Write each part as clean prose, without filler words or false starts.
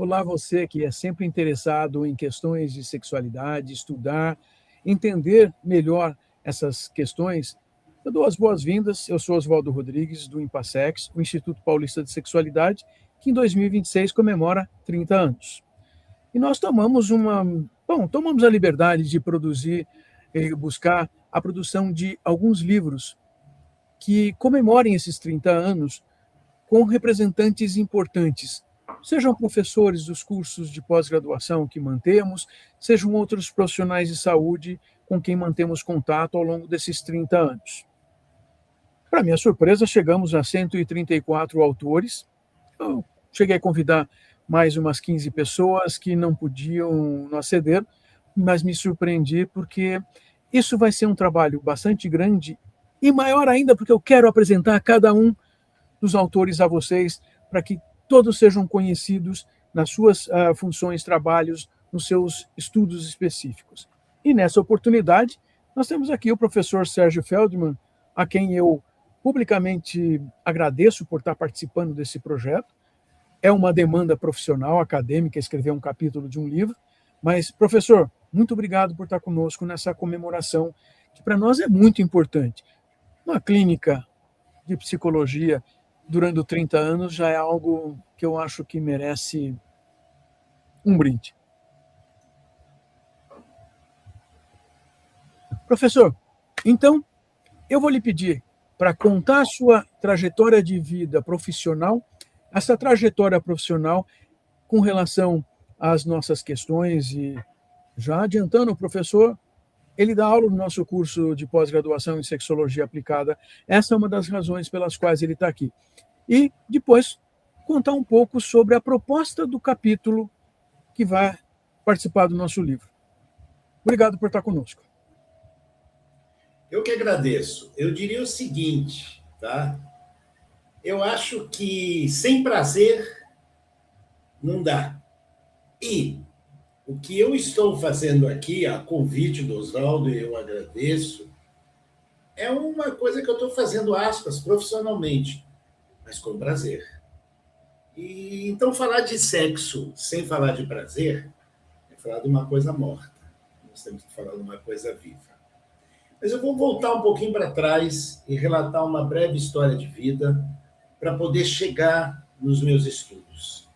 Olá, você que é sempre interessado em questões de sexualidade, estudar, entender melhor essas questões. Eu dou as boas-vindas. Eu sou Oswaldo Rodrigues, do Impassex, o Instituto Paulista de Sexualidade, que em 2026 comemora 30 anos. E nós tomamos a liberdade de produzir e buscar a produção de alguns livros que comemorem esses 30 anos com representantes importantes, sejam professores dos cursos de pós-graduação que mantemos, sejam outros profissionais de saúde com quem mantemos contato ao longo desses 30 anos. Para minha surpresa, chegamos a 134 autores. Eu cheguei a convidar mais umas 15 pessoas que não podiam não aceder, mas me surpreendi porque isso vai ser um trabalho bastante grande e maior ainda porque eu quero apresentar cada um dos autores a vocês, para que todos sejam conhecidos nas suas funções, trabalhos, nos seus estudos específicos. E nessa oportunidade, nós temos aqui o professor Sérgio Feldman, a quem eu publicamente agradeço por estar participando desse projeto. É uma demanda profissional, acadêmica, escrever um capítulo de um livro, mas, professor, muito obrigado por estar conosco nessa comemoração, que para nós é muito importante. Uma clínica de psicologia durante 30 anos já é algo que eu acho que merece um brinde. Professor, então, eu vou lhe pedir para contar a sua trajetória de vida profissional, essa trajetória profissional com relação às nossas questões e, já adiantando, o professor, ele dá aula no nosso curso de pós-graduação em sexologia aplicada. Essa é uma das razões pelas quais ele está aqui. E depois contar um pouco sobre a proposta do capítulo que vai participar do nosso livro. Obrigado por estar conosco. Eu que agradeço. Eu diria o seguinte, tá? Eu acho que sem prazer não dá. E o que eu estou fazendo aqui, a convite do Oswaldo, e eu agradeço, é uma coisa que eu estou fazendo, aspas, profissionalmente, mas com prazer. E então falar de sexo sem falar de prazer é falar de uma coisa morta. Nós temos que falar de uma coisa viva. Mas eu vou voltar um pouquinho para trás e relatar uma breve história de vida para poder chegar nos meus estudos.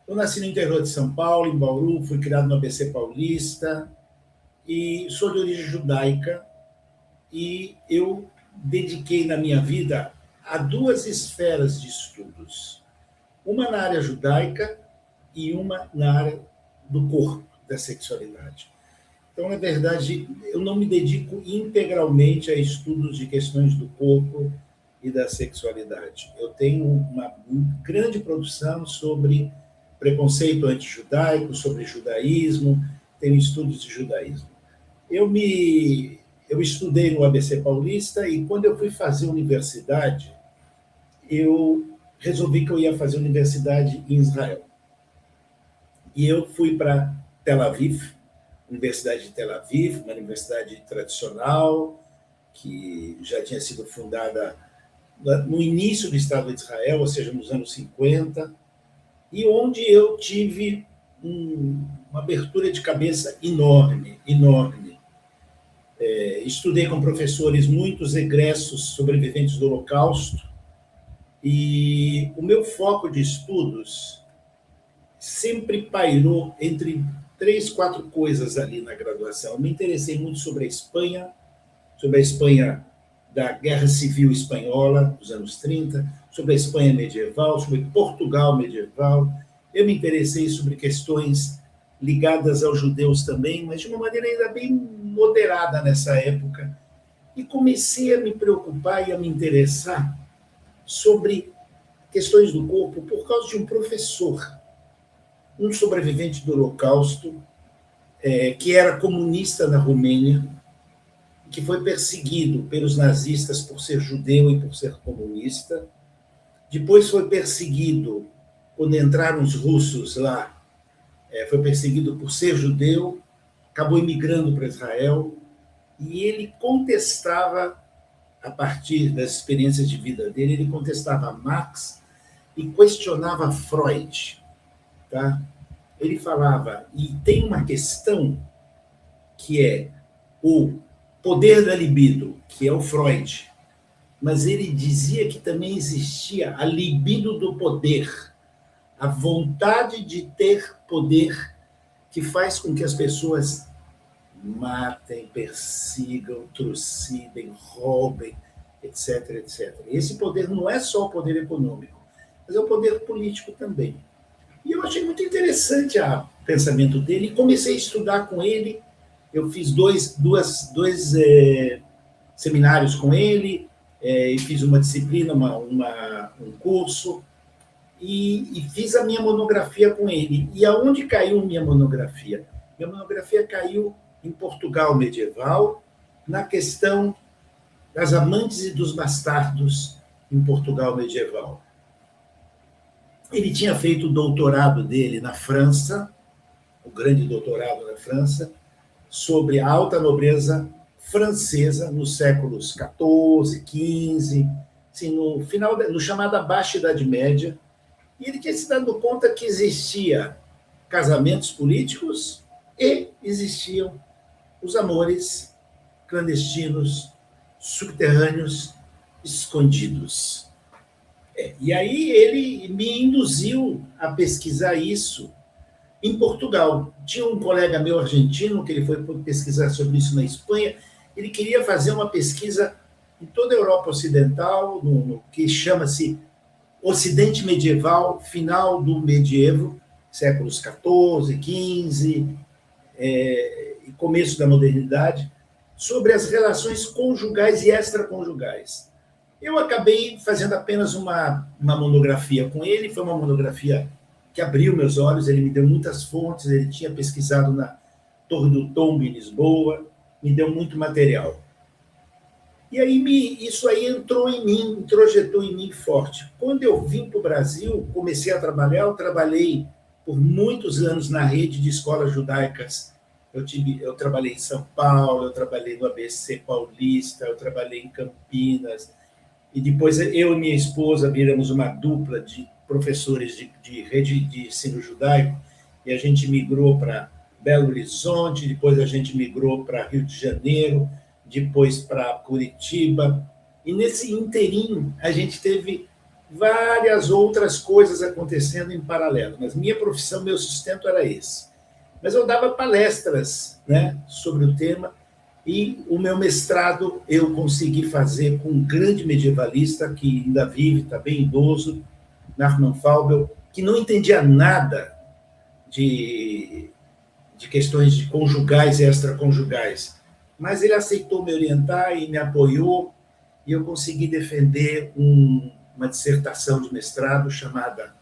Eu nasci no interior de São Paulo, em Bauru, fui criado no ABC Paulista e sou de origem judaica e eu dediquei na minha vida a duas esferas de estudos. Uma na área judaica e uma na área do corpo, da sexualidade. Então, na verdade, eu não me dedico integralmente a estudos de questões do corpo e da sexualidade. Eu tenho uma grande produção sobre preconceito antijudaico, sobre judaísmo, tenho estudos de judaísmo. Eu estudei no ABC Paulista e, quando eu fui fazer universidade, eu resolvi que eu ia fazer universidade em Israel. E eu fui para Tel Aviv, Universidade de Tel Aviv, uma universidade tradicional, que já tinha sido fundada no início do Estado de Israel, ou seja, nos anos 50, e onde eu tive uma abertura de cabeça enorme, enorme. Estudei com professores, muitos egressos sobreviventes do Holocausto, e o meu foco de estudos sempre pairou entre 3, 4 coisas ali na graduação. Eu me interessei muito sobre a Espanha da Guerra Civil Espanhola, dos anos 30, sobre a Espanha medieval, sobre Portugal medieval. Eu me interessei sobre questões ligadas aos judeus também, mas de uma maneira ainda bem moderada nessa época. E comecei a me preocupar e a me interessar sobre questões do corpo por causa de um professor, um sobrevivente do Holocausto, que era comunista na Romênia, que foi perseguido pelos nazistas por ser judeu e por ser comunista. Depois foi perseguido, quando entraram os russos lá, foi perseguido por ser judeu, acabou imigrando para Israel, e ele contestava, a partir das experiências de vida dele, ele contestava Marx e questionava Freud. tá? Ele falava, e tem uma questão que é o poder da libido, que é o Freud, mas ele dizia que também existia a libido do poder, a vontade de ter poder que faz com que as pessoas matem, persigam, trucidem, roubem, etc, etc. E esse poder não é só o poder econômico, mas é o poder político também. E eu achei muito interessante o pensamento dele e comecei a estudar com ele. Eu fiz dois seminários com ele, e fiz uma disciplina, um curso, e fiz a minha monografia com ele. E aonde caiu minha monografia? Minha monografia caiu em Portugal medieval, na questão das amantes e dos bastardos em Portugal medieval. Ele tinha feito o doutorado dele na França, o grande doutorado na França, sobre a alta nobreza francesa nos séculos XIV, XV, assim, no chamada Baixa Idade Média, e ele tinha se dado conta que existia casamentos políticos e existiam os amores clandestinos, subterrâneos, escondidos. E aí ele me induziu a pesquisar isso em Portugal. Tinha um colega meu argentino que ele foi pesquisar sobre isso na Espanha. Ele queria fazer uma pesquisa em toda a Europa Ocidental, no que chama-se Ocidente Medieval, final do medievo, séculos XIV, XV, e começo da modernidade, sobre as relações conjugais e extraconjugais. Eu acabei fazendo apenas uma monografia com ele, foi uma monografia que abriu meus olhos, ele me deu muitas fontes, ele tinha pesquisado na Torre do Tombo, em Lisboa, me deu muito material. E aí isso aí entrou em mim, introjetou em mim forte. Quando eu vim para o Brasil, comecei a trabalhar, eu trabalhei por muitos anos na rede de escolas judaicas. Eu trabalhei em São Paulo, eu trabalhei no ABC Paulista, eu trabalhei em Campinas, e depois eu e minha esposa viramos uma dupla de professores de rede de ensino judaico, e a gente migrou para Belo Horizonte, depois a gente migrou para Rio de Janeiro, depois para Curitiba, e nesse inteirinho a gente teve várias outras coisas acontecendo em paralelo, mas minha profissão, meu sustento era esse. Mas eu dava palestras, né, sobre o tema, e o meu mestrado eu consegui fazer com um grande medievalista que ainda vive, está bem idoso, Nachman Faubel, que não entendia nada de questões de conjugais e extraconjugais, mas ele aceitou me orientar e me apoiou, e eu consegui defender uma dissertação de mestrado chamada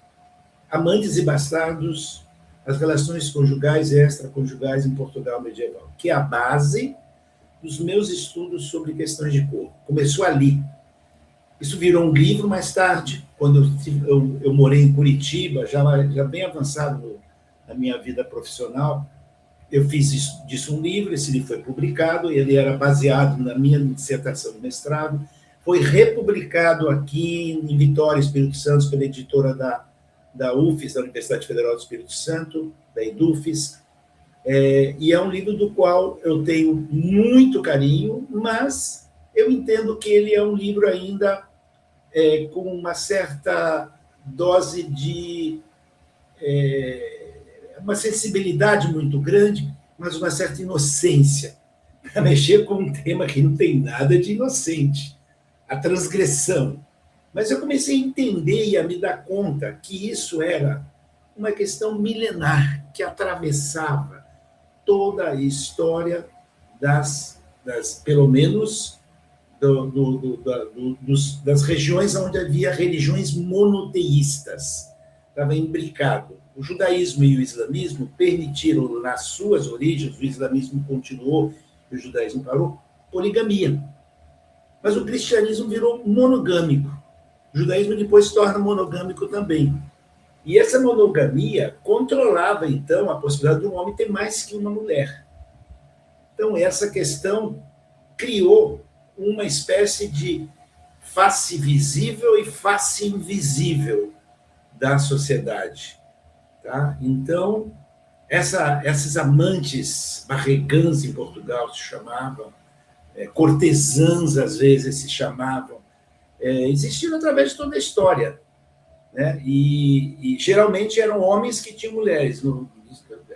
Amantes e Bastardos, as relações conjugais e extraconjugais em Portugal medieval, que é a base dos meus estudos sobre questões de corpo. Começou ali. Isso virou um livro mais tarde, quando eu morei em Curitiba, já bem avançado na minha vida profissional. Eu fiz disso um livro, esse livro foi publicado, ele era baseado na minha dissertação de mestrado, foi republicado aqui em Vitória, Espírito Santo, pela editora da UFES, da Universidade Federal do Espírito Santo, da EDUFES, e é um livro do qual eu tenho muito carinho, mas eu entendo que ele é um livro ainda com uma certa dose de uma sensibilidade muito grande, mas uma certa inocência, para mexer com um tema que não tem nada de inocente, a transgressão. Mas eu comecei a entender e a me dar conta que isso era uma questão milenar, que atravessava toda a história pelo menos, das regiões onde havia religiões monoteístas. Estava imbricado. O judaísmo e o islamismo permitiram, nas suas origens, o islamismo continuou e o judaísmo parou, poligamia. Mas o cristianismo virou monogâmico. O judaísmo depois se torna monogâmico também. E essa monogamia controlava, então, a possibilidade de um homem ter mais que uma mulher. Então, essa questão criou uma espécie de face visível e face invisível da sociedade. Tá? Então, esses amantes barregãs em Portugal se chamavam, cortesãs às vezes se chamavam, existiram através de toda a história, né? E geralmente eram homens que tinham mulheres.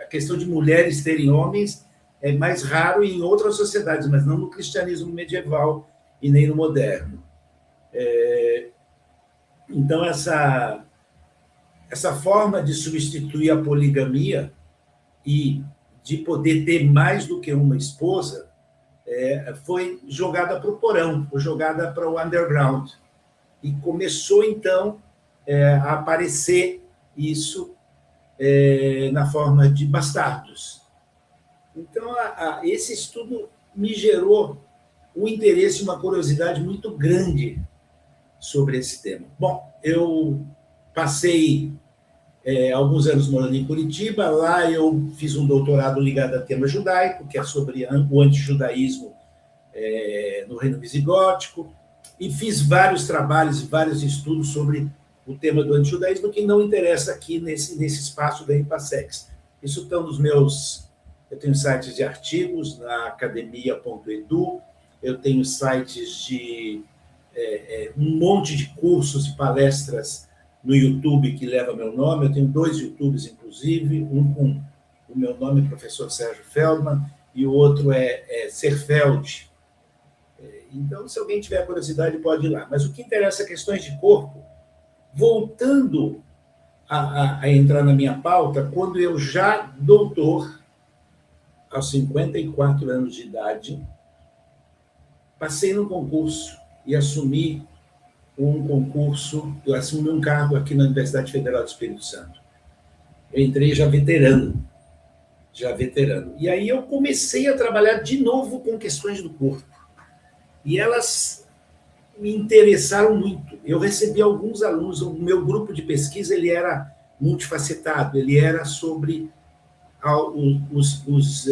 A questão de mulheres terem homens é mais raro em outras sociedades, mas não no cristianismo medieval e nem no moderno. Então, essa forma de substituir a poligamia e de poder ter mais do que uma esposa foi jogada para o porão, foi jogada para o underground. E começou, então, a aparecer isso na forma de bastardos. Então, esse estudo me gerou um interesse e uma curiosidade muito grande sobre esse tema. Bom, eu passei alguns anos morando em Curitiba, lá eu fiz um doutorado ligado a tema judaico, que é sobre o antijudaísmo no Reino Visigótico, e fiz vários trabalhos e vários estudos sobre o tema do antijudaísmo, que não interessa aqui nesse espaço da IPASEX. Isso estão nos meus... Eu tenho sites de artigos na academia.edu, eu tenho sites de um monte de cursos e palestras no YouTube que leva meu nome. Eu tenho 2 YouTubes, inclusive, um com o meu nome, professor Sérgio Feldman, e o outro é Serfeld. Então, se alguém tiver curiosidade, pode ir lá. Mas o que interessa é questões de corpo. Voltando a entrar na minha pauta, quando eu já doutor, aos 54 anos de idade, passei num concurso e assumi eu assumi um cargo aqui na Universidade Federal do Espírito Santo. Eu entrei já veterano. E aí eu comecei a trabalhar de novo com questões do corpo. E elas me interessaram muito. Eu recebi alguns alunos, o meu grupo de pesquisa ele era multifacetado, ele era sobre os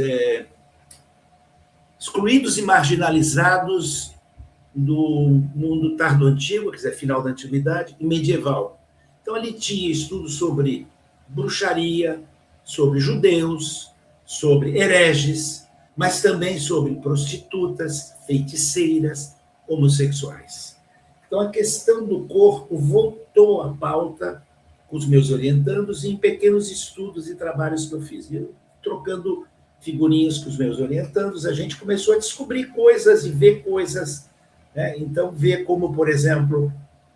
excluídos e marginalizados do mundo tardo-antigo, quer dizer, final da antiguidade, e medieval. Então, ali tinha estudos sobre bruxaria, sobre judeus, sobre hereges, mas também sobre prostitutas, feiticeiras, homossexuais. Então, a questão do corpo voltou à pauta com os meus orientandos e em pequenos estudos e trabalhos que eu fiz. E eu, trocando figurinhas com os meus orientandos, a gente começou a descobrir coisas e ver coisas. Né? Então, ver como, por exemplo,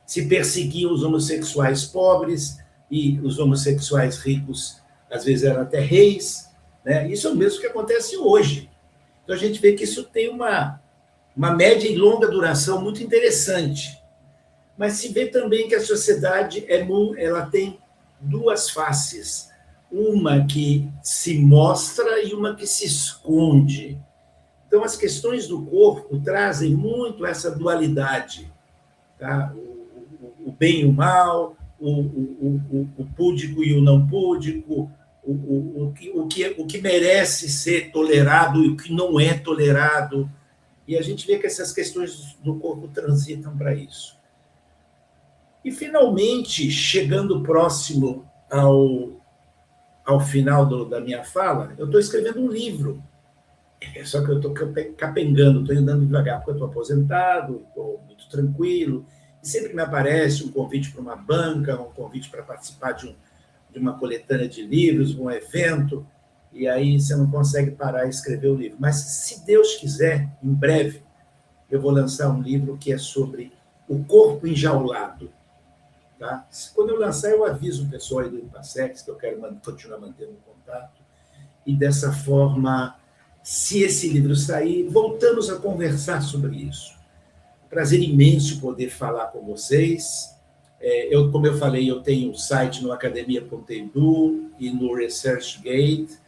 se perseguiam os homossexuais pobres e os homossexuais ricos, às vezes, eram até reis. Né? Isso é o mesmo que acontece hoje. Então, a gente vê que isso tem uma média e longa duração muito interessante. Mas se vê também que a sociedade ela tem 2 faces. Uma que se mostra e uma que se esconde. Então, as questões do corpo trazem muito essa dualidade. Tá? O bem e o mal, o púdico e o não púdico, o que merece ser tolerado e o que não é tolerado. E a gente vê que essas questões do corpo transitam para isso. E, finalmente, chegando próximo ao final da minha fala, eu estou escrevendo um livro. Só que eu estou capengando, estou andando devagar, porque eu estou aposentado, estou muito tranquilo. E sempre me aparece um convite para uma banca, um convite para participar de uma coletânea de livros, um evento, e aí você não consegue parar e escrever o livro. Mas, se Deus quiser, em breve, eu vou lançar um livro que é sobre o corpo enjaulado. Tá? Quando eu lançar, eu aviso o pessoal aí do IPASEX, que eu quero continuar mantendo um contato, e dessa forma, se esse livro sair, voltamos a conversar sobre isso. Prazer imenso poder falar com vocês. Como eu falei, eu tenho um site no academia.edu e no ResearchGate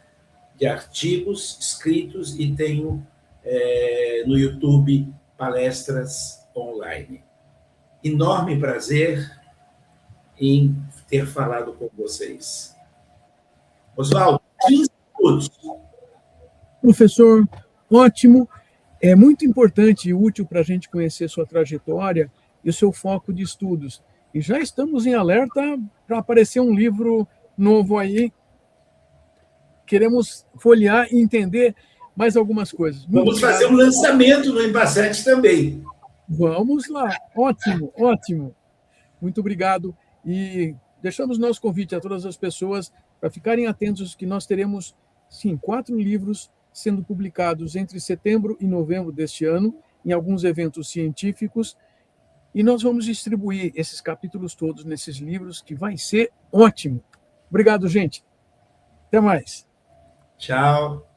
de artigos escritos e tenho no YouTube palestras online. Enorme prazer em ter falado com vocês. Oswaldo, 15 minutos. Professor, ótimo. É muito importante e útil para a gente conhecer sua trajetória e o seu foco de estudos. E já estamos em alerta para aparecer um livro novo aí. Queremos folhear e entender mais algumas coisas. Vamos fazer um lançamento no Embasete também. Vamos lá. Ótimo, ótimo. Muito obrigado. E deixamos nosso convite a todas as pessoas para ficarem atentos que nós teremos, sim, 4 livros sendo publicados entre setembro e novembro deste ano, em alguns eventos científicos, e nós vamos distribuir esses capítulos todos nesses livros, que vai ser ótimo. Obrigado, gente. Até mais. Tchau.